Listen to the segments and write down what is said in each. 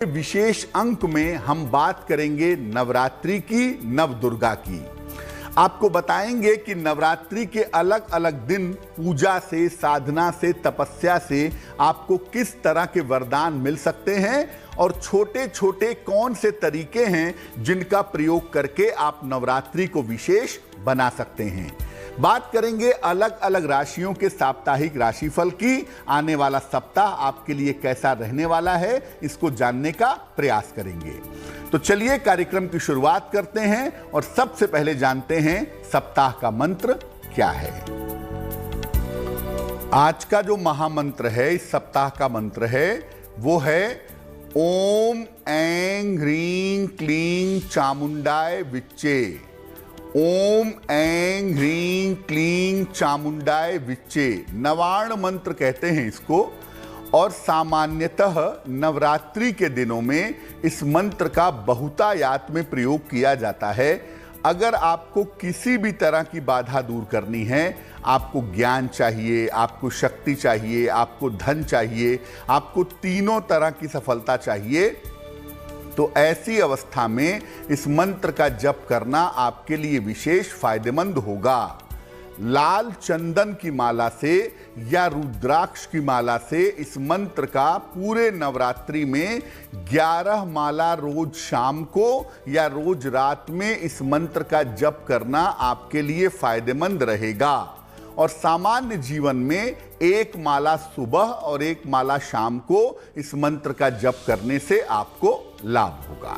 विशेष अंक में हम बात करेंगे नवरात्रि की, नवदुर्गा की। आपको बताएंगे कि नवरात्रि के अलग अलग दिन पूजा से, साधना से, तपस्या से आपको किस तरह के वरदान मिल सकते हैं और छोटे छोटे कौन से तरीके हैं जिनका प्रयोग करके आप नवरात्रि को विशेष बना सकते हैं। बात करेंगे अलग अलग राशियों के साप्ताहिक राशिफल की। आने वाला सप्ताह आपके लिए कैसा रहने वाला है, इसको जानने का प्रयास करेंगे। तो चलिए कार्यक्रम की शुरुआत करते हैं और सबसे पहले जानते हैं सप्ताह का मंत्र क्या है। आज का जो महामंत्र है, इस सप्ताह का मंत्र है, वो है ओम ऐं ह्रीं क्लीं चामुंडाय विच्चे। ओम ऐं ह्रीं क्लीं चामुंडाय विच्चे नवार्ण मंत्र कहते हैं इसको। और सामान्यतः नवरात्रि के दिनों में इस मंत्र का बहुतायात में प्रयोग किया जाता है। अगर आपको किसी भी तरह की बाधा दूर करनी है, आपको ज्ञान चाहिए, आपको शक्ति चाहिए, आपको धन चाहिए, आपको तीनों तरह की सफलता चाहिए, तो ऐसी अवस्था में इस मंत्र का जप करना आपके लिए विशेष फायदेमंद होगा। लाल चंदन की माला से या रुद्राक्ष की माला से इस मंत्र का पूरे नवरात्रि में 11 माला रोज शाम को या रोज रात में इस मंत्र का जप करना आपके लिए फायदेमंद रहेगा। और सामान्य जीवन में एक माला सुबह और एक माला शाम को इस मंत्र का जप करने से आपको लाभ होगा।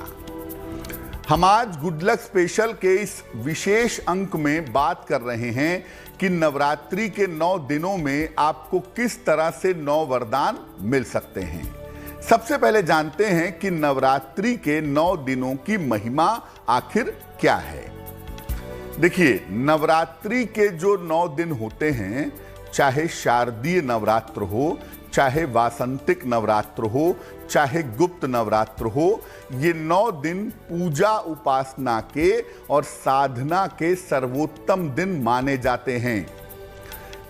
हम आज गुड लक स्पेशल के इस विशेष अंक में बात कर रहे हैं कि नवरात्रि के 9 दिनों में आपको किस तरह से 9 वरदान मिल सकते हैं। सबसे पहले जानते हैं कि नवरात्रि के 9 दिनों की महिमा आखिर क्या है। देखिए, नवरात्रि के जो 9 दिन होते हैं, चाहे शारदीय नवरात्र हो, चाहे वासंतिक नवरात्र हो, चाहे गुप्त नवरात्र हो, ये 9 दिन पूजा उपासना के और साधना के सर्वोत्तम दिन माने जाते हैं।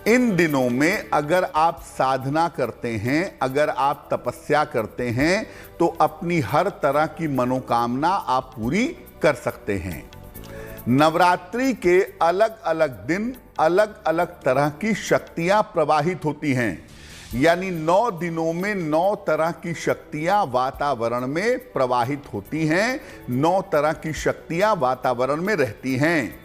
इन दिनों में अगर आप साधना करते हैं, अगर आप तपस्या करते हैं, तो अपनी हर तरह की मनोकामना आप पूरी कर सकते हैं। नवरात्रि के अलग अलग दिन अलग अलग तरह की शक्तियां प्रवाहित होती हैं, यानी 9 दिनों में 9 तरह की शक्तियां वातावरण में प्रवाहित होती हैं, 9 तरह की शक्तियां वातावरण में रहती हैं।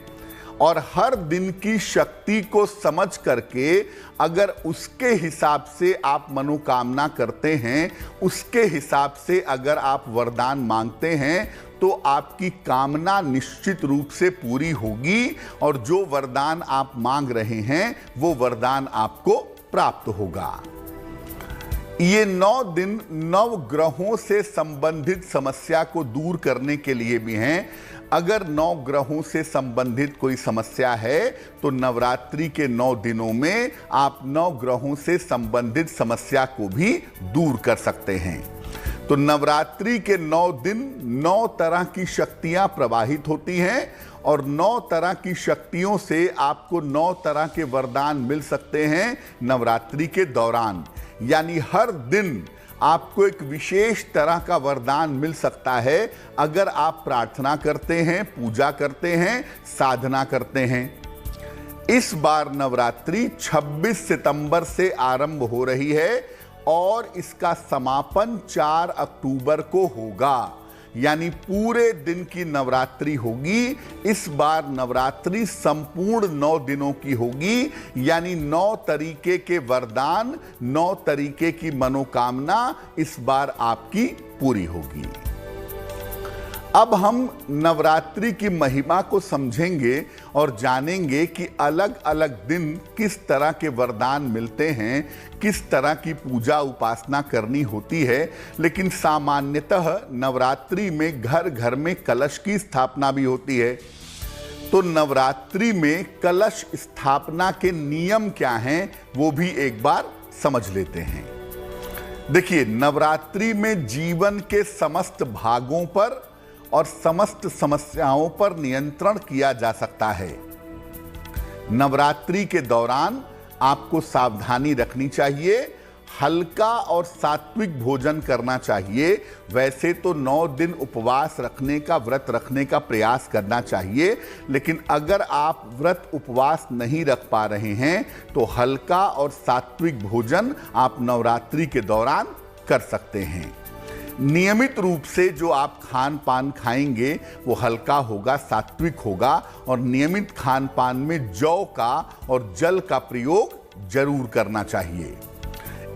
और हर दिन की शक्ति को समझ करके अगर उसके हिसाब से आप मनोकामना करते हैं, उसके हिसाब से अगर आप वरदान मांगते हैं, तो आपकी कामना निश्चित रूप से पूरी होगी और जो वरदान आप मांग रहे हैं वो वरदान आपको प्राप्त होगा। ये 9 दिन 9 ग्रहों से संबंधित समस्या को दूर करने के लिए भी हैं। अगर 9 ग्रहों से संबंधित कोई समस्या है तो नवरात्रि के 9 दिनों में आप 9 ग्रहों से संबंधित समस्या को भी दूर कर सकते हैं। तो नवरात्रि के 9 दिन 9 तरह की शक्तियां प्रवाहित होती हैं और 9 तरह की शक्तियों से आपको 9 तरह के वरदान मिल सकते हैं नवरात्रि के दौरान। यानी हर दिन आपको एक विशेष तरह का वरदान मिल सकता है अगर आप प्रार्थना करते हैं, पूजा करते हैं, साधना करते हैं। इस बार नवरात्रि 26 सितंबर से आरंभ हो रही है और इसका समापन 4 अक्टूबर को होगा, यानी पूरे दिन की नवरात्रि होगी। इस बार नवरात्रि संपूर्ण 9 दिनों की होगी, यानी 9 तरीके के वरदान, 9 तरीके की मनोकामना इस बार आपकी पूरी होगी। अब हम नवरात्रि की महिमा को समझेंगे और जानेंगे कि अलग अलग दिन किस तरह के वरदान मिलते हैं, किस तरह की पूजा उपासना करनी होती है। लेकिन सामान्यतः नवरात्रि में घर घर में कलश की स्थापना भी होती है। तो नवरात्रि में कलश स्थापना के नियम क्या हैं, वो भी एक बार समझ लेते हैं। देखिए, नवरात्रि में जीवन के समस्त भागों पर और समस्त समस्याओं पर नियंत्रण किया जा सकता है। नवरात्रि के दौरान आपको सावधानी रखनी चाहिए। हल्का और सात्विक भोजन करना चाहिए। वैसे तो 9 दिन उपवास रखने का, व्रत रखने का प्रयास करना चाहिए, लेकिन अगर आप व्रत उपवास नहीं रख पा रहे हैं तो हल्का और सात्विक भोजन आप नवरात्रि के दौरान कर सकते हैं। नियमित रूप से जो आप खान पान खाएंगे वो हल्का होगा, सात्विक होगा, और नियमित खान पान में जौ का और जल का प्रयोग जरूर करना चाहिए।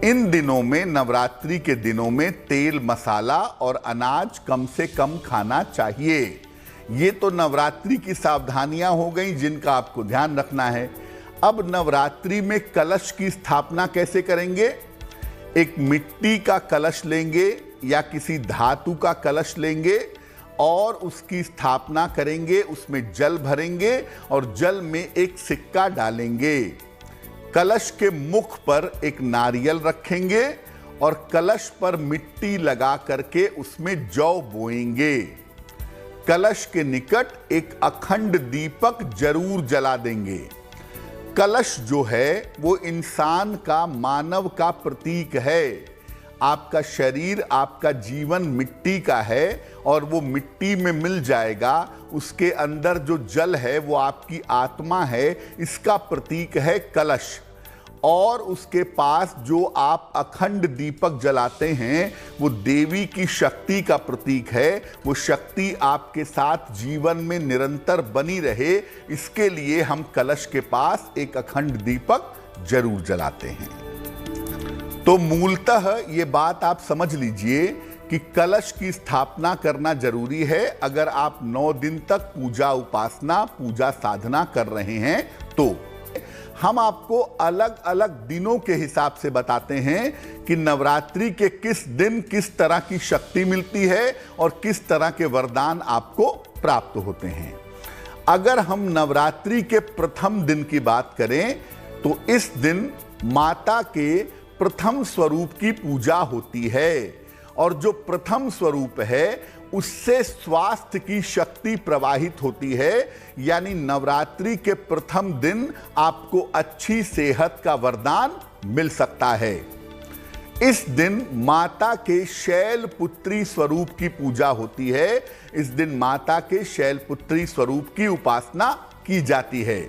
इन दिनों में, नवरात्रि के दिनों में तेल, मसाला और अनाज कम से कम खाना चाहिए। ये तो नवरात्रि की सावधानियां हो गई जिनका आपको ध्यान रखना है। अब नवरात्रि में कलश की स्थापना कैसे करेंगे? एक मिट्टी का कलश लेंगे या किसी धातु का कलश लेंगे और उसकी स्थापना करेंगे, उसमें जल भरेंगे और जल में एक सिक्का डालेंगे। कलश के मुख पर एक नारियल रखेंगे और कलश पर मिट्टी लगा करके उसमें जौ बोएंगे। कलश के निकट एक अखंड दीपक जरूर जला देंगे। कलश जो है वो इंसान का, मानव का प्रतीक है। आपका शरीर, आपका जीवन मिट्टी का है और वो मिट्टी में मिल जाएगा। उसके अंदर जो जल है वो आपकी आत्मा है, इसका प्रतीक है कलश। और उसके पास जो आप अखंड दीपक जलाते हैं वो देवी की शक्ति का प्रतीक है। वो शक्ति आपके साथ जीवन में निरंतर बनी रहे, इसके लिए हम कलश के पास एक अखंड दीपक जरूर जलाते हैं। तो मूलतः ये बात आप समझ लीजिए कि कलश की स्थापना करना जरूरी है अगर आप 9 दिन तक पूजा उपासना, पूजा साधना कर रहे हैं। तो हम आपको अलग अलग दिनों के हिसाब से बताते हैं कि नवरात्रि के किस दिन किस तरह की शक्ति मिलती है और किस तरह के वरदान आपको प्राप्त होते हैं। अगर हम नवरात्रि के प्रथम दिन की बात करें तो इस दिन माता के प्रथम स्वरूप की पूजा होती है और जो प्रथम स्वरूप है उससे स्वास्थ्य की शक्ति प्रवाहित होती है। यानी नवरात्रि के प्रथम दिन आपको अच्छी सेहत का वरदान मिल सकता है। इस दिन माता के शैलपुत्री स्वरूप की पूजा होती है। इस दिन माता के शैलपुत्री स्वरूप की उपासना की जाती है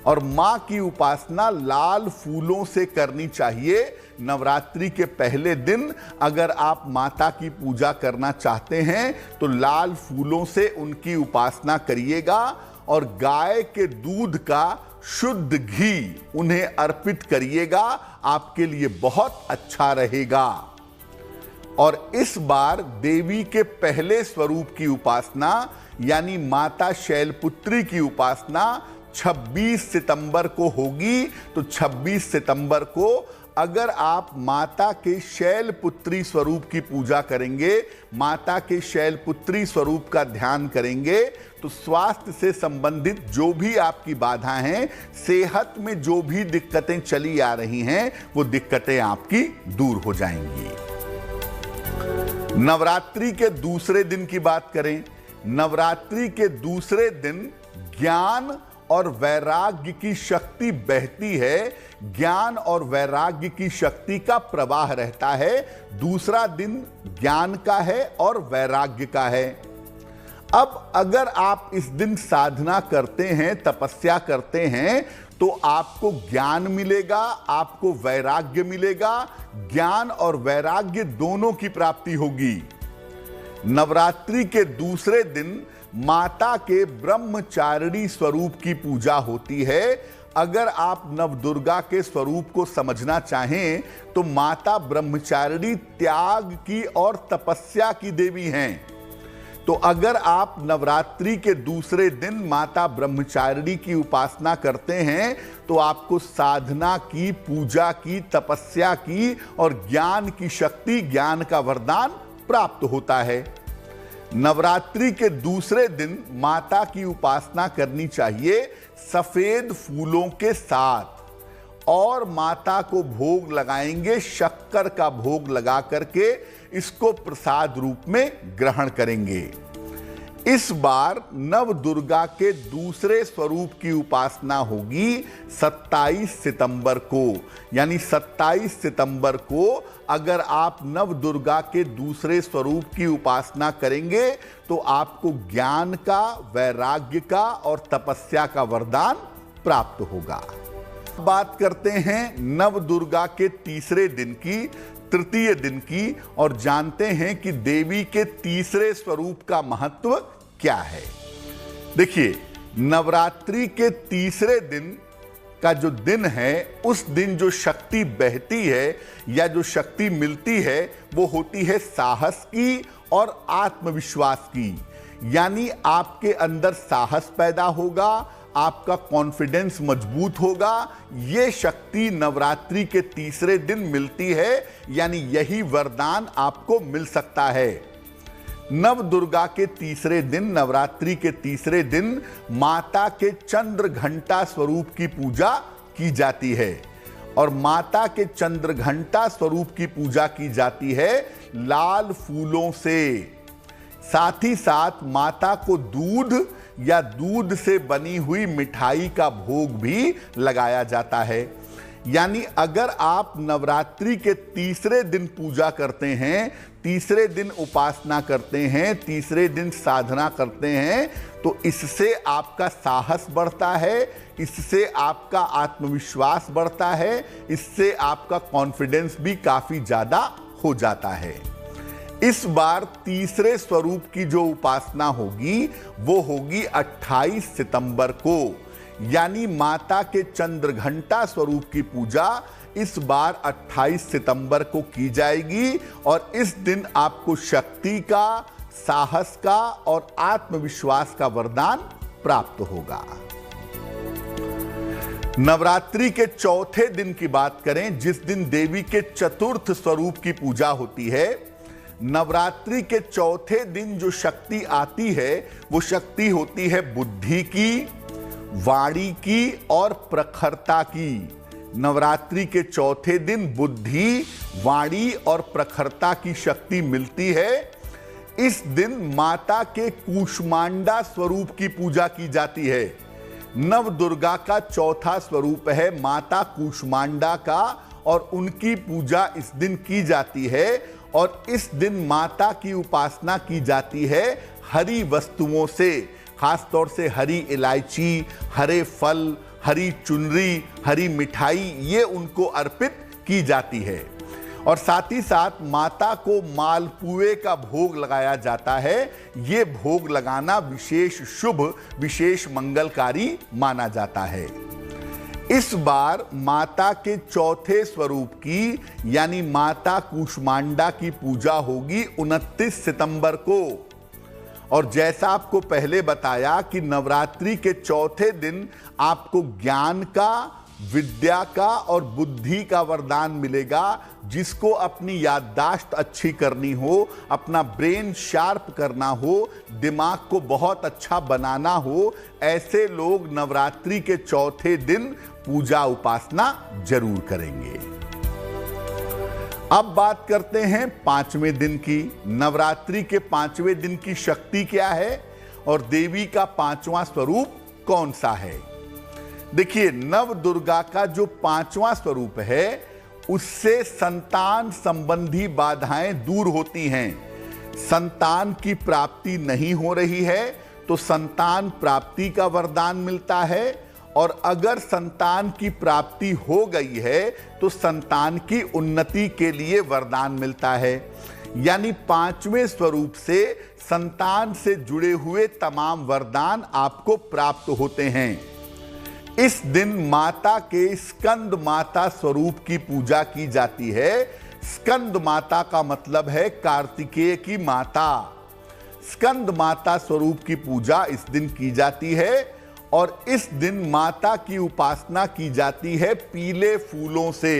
और मां की उपासना लाल फूलों से करनी चाहिए। नवरात्रि के पहले दिन अगर आप माता की पूजा करना चाहते हैं तो लाल फूलों से उनकी उपासना करिएगा और गाय के दूध का शुद्ध घी उन्हें अर्पित करिएगा, आपके लिए बहुत अच्छा रहेगा। और इस बार देवी के पहले स्वरूप की उपासना यानी माता शैलपुत्री की उपासना 26 सितंबर को होगी। तो 26 सितंबर को अगर आप माता के शैलपुत्री स्वरूप की पूजा करेंगे, माता के शैलपुत्री स्वरूप का ध्यान करेंगे तो स्वास्थ्य से संबंधित जो भी आपकी बाधा हैं, सेहत में जो भी दिक्कतें चली आ रही हैं, वो दिक्कतें आपकी दूर हो जाएंगी। नवरात्रि के दूसरे दिन की बात करें, नवरात्रि के दूसरे दिन ज्ञान और वैराग्य की शक्ति बहती है। ज्ञान और वैराग्य की शक्ति का प्रवाह रहता है। दूसरा दिन ज्ञान का है और वैराग्य का है। अब अगर आप इस दिन साधना करते हैं, तपस्या करते हैं तो आपको ज्ञान मिलेगा, आपको वैराग्य मिलेगा। ज्ञान और वैराग्य दोनों की प्राप्ति होगी। नवरात्रि के दूसरे दिन माता के ब्रह्मचारिणी स्वरूप की पूजा होती है। अगर आप नवदुर्गा के स्वरूप को समझना चाहें तो माता ब्रह्मचारिणी त्याग की और तपस्या की देवी हैं। तो अगर आप नवरात्रि के दूसरे दिन माता ब्रह्मचारिणी की उपासना करते हैं तो आपको साधना की, पूजा की, तपस्या की और ज्ञान की शक्ति, ज्ञान का वरदान प्राप्त होता है। नवरात्रि के दूसरे दिन माता की उपासना करनी चाहिए सफेद फूलों के साथ और माता को भोग लगाएंगे, शक्कर का भोग लगा करके इसको प्रसाद रूप में ग्रहण करेंगे। इस बार नव दुर्गा के दूसरे स्वरूप की उपासना होगी 27 सितंबर को। यानी 27 सितंबर को अगर आप नव दुर्गा के दूसरे स्वरूप की उपासना करेंगे तो आपको ज्ञान का, वैराग्य का और तपस्या का वरदान प्राप्त होगा। बात करते हैं नव दुर्गा के तीसरे दिन की, तृतीय दिन की, और जानते हैं कि देवी के तीसरे स्वरूप का महत्व क्या है। देखिए, नवरात्रि के तीसरे दिन का जो दिन है, उस दिन जो शक्ति बहती है या जो शक्ति मिलती है वो होती है साहस की और आत्मविश्वास की। यानी आपके अंदर साहस पैदा होगा, आपका कॉन्फिडेंस मजबूत होगा। ये शक्ति नवरात्रि के तीसरे दिन मिलती है, यानी यही वरदान आपको मिल सकता है। नव दुर्गा के तीसरे दिन, नवरात्रि के तीसरे दिन माता के चंद्र घंटा स्वरूप की पूजा की जाती है। और माता के चंद्र घंटा स्वरूप की पूजा की जाती है लाल फूलों से। साथ ही साथ माता को दूध या दूध से बनी हुई मिठाई का भोग भी लगाया जाता है। यानी अगर आप नवरात्रि के तीसरे दिन पूजा करते हैं, तीसरे दिन उपासना करते हैं, तीसरे दिन साधना करते हैं, तो इससे आपका साहस बढ़ता है, इससे आपका आत्मविश्वास बढ़ता है, इससे आपका कॉन्फिडेंस भी काफी ज्यादा हो जाता है। इस बार तीसरे स्वरूप की जो उपासना होगी वो होगी 28 सितंबर को। यानी माता के चंद्र घंटा स्वरूप की पूजा इस बार 28 सितंबर को की जाएगी और इस दिन आपको शक्ति का, साहस का और आत्मविश्वास का वरदान प्राप्त होगा। नवरात्रि के चौथे दिन की बात करें, जिस दिन देवी के चतुर्थ स्वरूप की पूजा होती है, नवरात्रि के चौथे दिन जो शक्ति आती है वो शक्ति होती है बुद्धि की, वाणी की और प्रखरता की। नवरात्रि के चौथे दिन बुद्धि, वाणी और प्रखरता की शक्ति मिलती है। इस दिन माता के कूष्मांडा स्वरूप की पूजा की जाती है। नव दुर्गा का चौथा स्वरूप है माता कूष्मांडा का और उनकी पूजा इस दिन की जाती है। और इस दिन माता की उपासना की जाती है हरी वस्तुओं से, खासतौर से हरी इलायची, हरे फल, हरी चुनरी, हरी मिठाई, ये उनको अर्पित की जाती है। और साथ ही साथ माता को मालपुए का भोग लगाया जाता है। ये भोग लगाना विशेष शुभ, विशेष मंगलकारी माना जाता है। इस बार माता के चौथे स्वरूप की यानी माता कूष्मांडा की पूजा होगी 29 सितंबर को। और जैसा आपको पहले बताया कि नवरात्रि के चौथे दिन आपको ज्ञान का, विद्या का और बुद्धि का वरदान मिलेगा। जिसको अपनी याददाश्त अच्छी करनी हो, अपना ब्रेन शार्प करना हो, दिमाग को बहुत अच्छा बनाना हो, ऐसे लोग नवरात्रि के चौथे दिन पूजा उपासना जरूर करेंगे। अब बात करते हैं पांचवें दिन की। नवरात्रि के पांचवें दिन की शक्ति क्या है और देवी का पांचवा स्वरूप कौन सा है। देखिए, नव दुर्गा का जो पांचवा स्वरूप है उससे संतान संबंधी बाधाएं दूर होती हैं। संतान की प्राप्ति नहीं हो रही है तो संतान प्राप्ति का वरदान मिलता है, और अगर संतान की प्राप्ति हो गई है तो संतान की उन्नति के लिए वरदान मिलता है। यानी पांचवें स्वरूप से संतान से जुड़े हुए तमाम वरदान आपको प्राप्त होते हैं। इस दिन माता के स्कंद माता स्वरूप की पूजा की जाती है। स्कंद माता का मतलब है कार्तिकेय की माता। स्कंद माता स्वरूप की पूजा इस दिन की जाती है और इस दिन माता की उपासना की जाती है पीले फूलों से।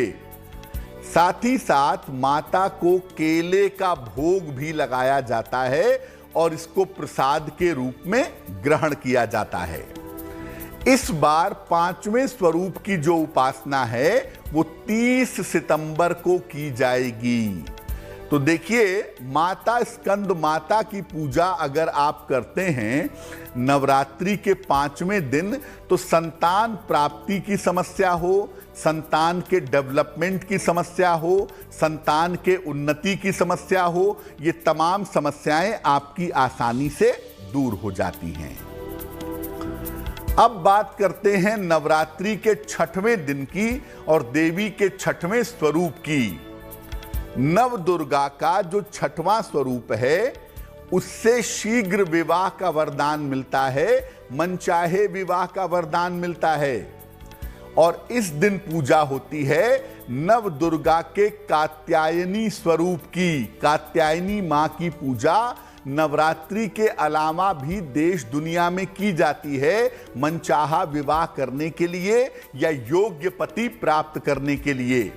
साथ ही साथ माता को केले का भोग भी लगाया जाता है और इसको प्रसाद के रूप में ग्रहण किया जाता है। इस बार पांचवें स्वरूप की जो उपासना है वो 30 सितंबर को की जाएगी। तो देखिए, माता स्कंद माता की पूजा अगर आप करते हैं नवरात्रि के 5वें दिन, तो संतान प्राप्ति की समस्या हो, संतान के डेवलपमेंट की समस्या हो, संतान के उन्नति की समस्या हो, ये तमाम समस्याएं आपकी आसानी से दूर हो जाती हैं। अब बात करते हैं नवरात्रि के 6वें दिन की और देवी के 6वें स्वरूप की। नव दुर्गा का जो 6वां स्वरूप है, उससे शीघ्र विवाह का वरदान मिलता है, मनचाहे विवाह का वरदान मिलता है। और इस दिन पूजा होती है नव दुर्गा के कात्यायनी स्वरूप की। कात्यायनी मां की पूजा नवरात्रि के अलावा भी देश दुनिया में की जाती है, मनचाहा विवाह करने के लिए या योग्य पति प्राप्त करने के लिए।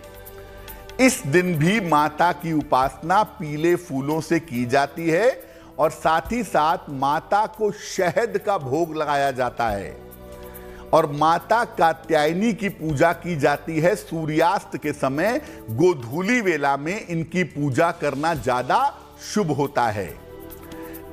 इस दिन भी माता की उपासना पीले फूलों से की जाती है और साथ ही साथ माता को शहद का भोग लगाया जाता है। और माता कात्यायनी की पूजा की जाती है सूर्यास्त के समय, गोधूली वेला में इनकी पूजा करना ज्यादा शुभ होता है।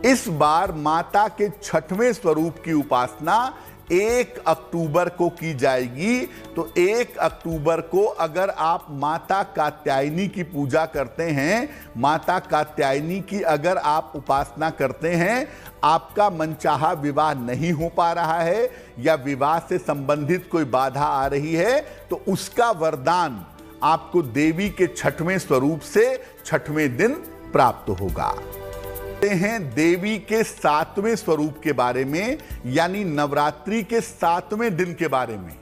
इस बार माता के 6वें स्वरूप की उपासना 1 अक्टूबर को की जाएगी। तो 1 अक्टूबर को अगर आप माता कात्यायनी की पूजा करते हैं, माता कात्यायनी की अगर आप उपासना करते हैं, आपका मनचाहा विवाह नहीं हो पा रहा है या विवाह से संबंधित कोई बाधा आ रही है, तो उसका वरदान आपको देवी के 6वें स्वरूप से 6वें दिन प्राप्त होगा। हैं देवी के 7वें स्वरूप के बारे में, यानी नवरात्रि के 7वें दिन के बारे में।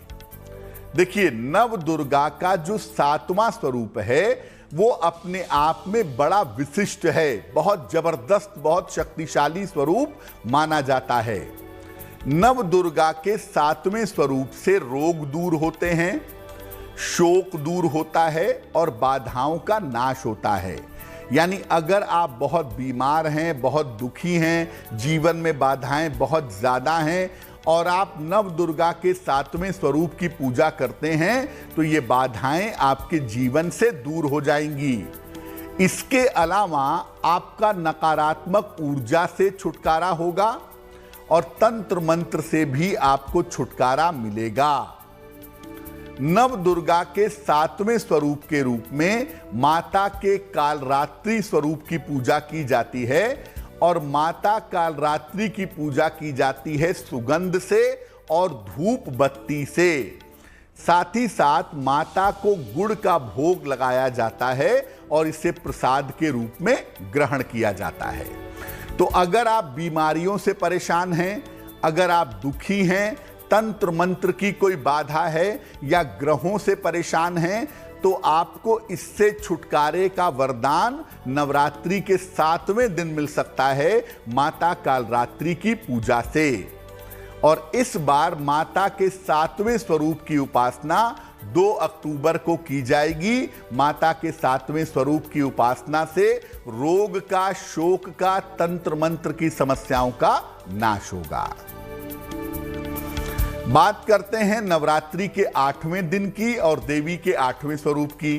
देखिए, नव दुर्गा का जो 7वां स्वरूप है वो अपने आप में बड़ा विशिष्ट है, बहुत जबरदस्त, बहुत शक्तिशाली स्वरूप माना जाता है। नव दुर्गा के 7वें स्वरूप से रोग दूर होते हैं, शोक दूर होता है और बाधाओं का नाश होता है। यानी अगर आप बहुत बीमार हैं, बहुत दुखी हैं, जीवन में बाधाएं बहुत ज़्यादा हैं और आप नव दुर्गा के 7वें स्वरूप की पूजा करते हैं, तो ये बाधाएं आपके जीवन से दूर हो जाएंगी। इसके अलावा आपका नकारात्मक ऊर्जा से छुटकारा होगा और तंत्र मंत्र से भी आपको छुटकारा मिलेगा। नव दुर्गा के 7वें स्वरूप के रूप में माता के कालरात्रि स्वरूप की पूजा की जाती है और माता कालरात्रि की पूजा की जाती है सुगंध से और धूप बत्ती से। साथ ही साथ माता को गुड़ का भोग लगाया जाता है और इसे प्रसाद के रूप में ग्रहण किया जाता है। तो अगर आप बीमारियों से परेशान हैं, अगर आप दुखी हैं, तंत्र मंत्र की कोई बाधा है या ग्रहों से परेशान हैं, तो आपको इससे छुटकारे का वरदान नवरात्रि के 7वें दिन मिल सकता है माता कालरात्रि की पूजा से। और इस बार माता के 7वें स्वरूप की उपासना 2 अक्टूबर को की जाएगी। माता के 7वें स्वरूप की उपासना से रोग का, शोक का, तंत्र मंत्र की समस्याओं का नाश होगा। बात करते हैं नवरात्रि के 8वें दिन की और देवी के 8वें स्वरूप की।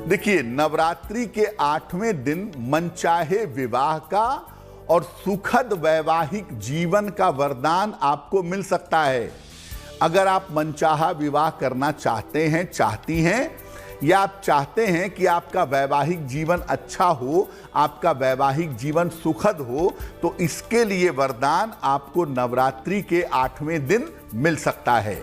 देखिए, नवरात्रि के 8वें दिन मनचाहे विवाह का और सुखद वैवाहिक जीवन का वरदान आपको मिल सकता है। अगर आप मनचाहा विवाह करना चाहते हैं, चाहती हैं, या आप चाहते हैं कि आपका वैवाहिक जीवन अच्छा हो, आपका वैवाहिक जीवन सुखद हो, तो इसके लिए वरदान आपको नवरात्रि के 8वें दिन मिल सकता है।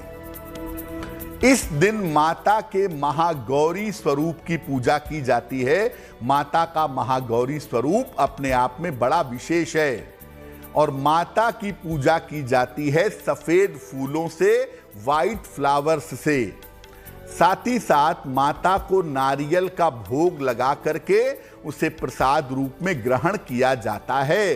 इस दिन माता के महागौरी स्वरूप की पूजा की जाती है। माता का महागौरी स्वरूप अपने आप में बड़ा विशेष है और माता की पूजा की जाती है सफेद फूलों से, वाइट फ्लावर्स से। साथ ही साथ माता को नारियल का भोग लगा करके उसे प्रसाद रूप में ग्रहण किया जाता है।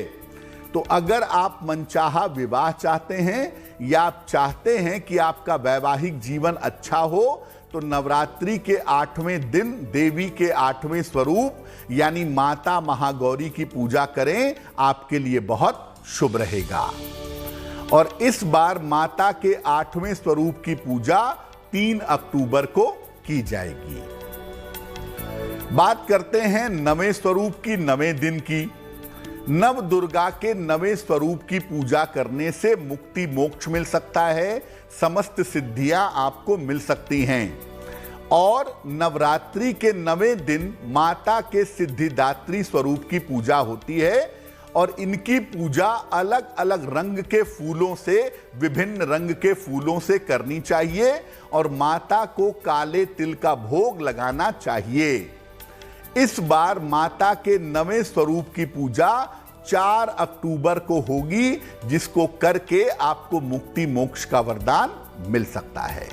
तो अगर आप मनचाहा विवाह चाहते हैं या आप चाहते हैं कि आपका वैवाहिक जीवन अच्छा हो, तो नवरात्रि के 8वें दिन देवी के 8वें स्वरूप यानी माता महागौरी की पूजा करें, आपके लिए बहुत शुभ रहेगा। और इस बार माता के 8वें स्वरूप की पूजा 3 अक्टूबर को की जाएगी। बात करते हैं नवें स्वरूप की, नवें दिन की। नव दुर्गा के नवें स्वरूप की पूजा करने से मुक्ति मोक्ष मिल सकता है, समस्त सिद्धियां आपको मिल सकती हैं। और नवरात्रि के नवें दिन माता के सिद्धिदात्री स्वरूप की पूजा होती है और इनकी पूजा अलग अलग रंग के फूलों से, विभिन्न रंग के फूलों से करनी चाहिए और माता को काले तिल का भोग लगाना चाहिए। इस बार माता के नवें स्वरूप की पूजा 4 अक्टूबर को होगी, जिसको करके आपको मुक्ति मोक्ष का वरदान मिल सकता है।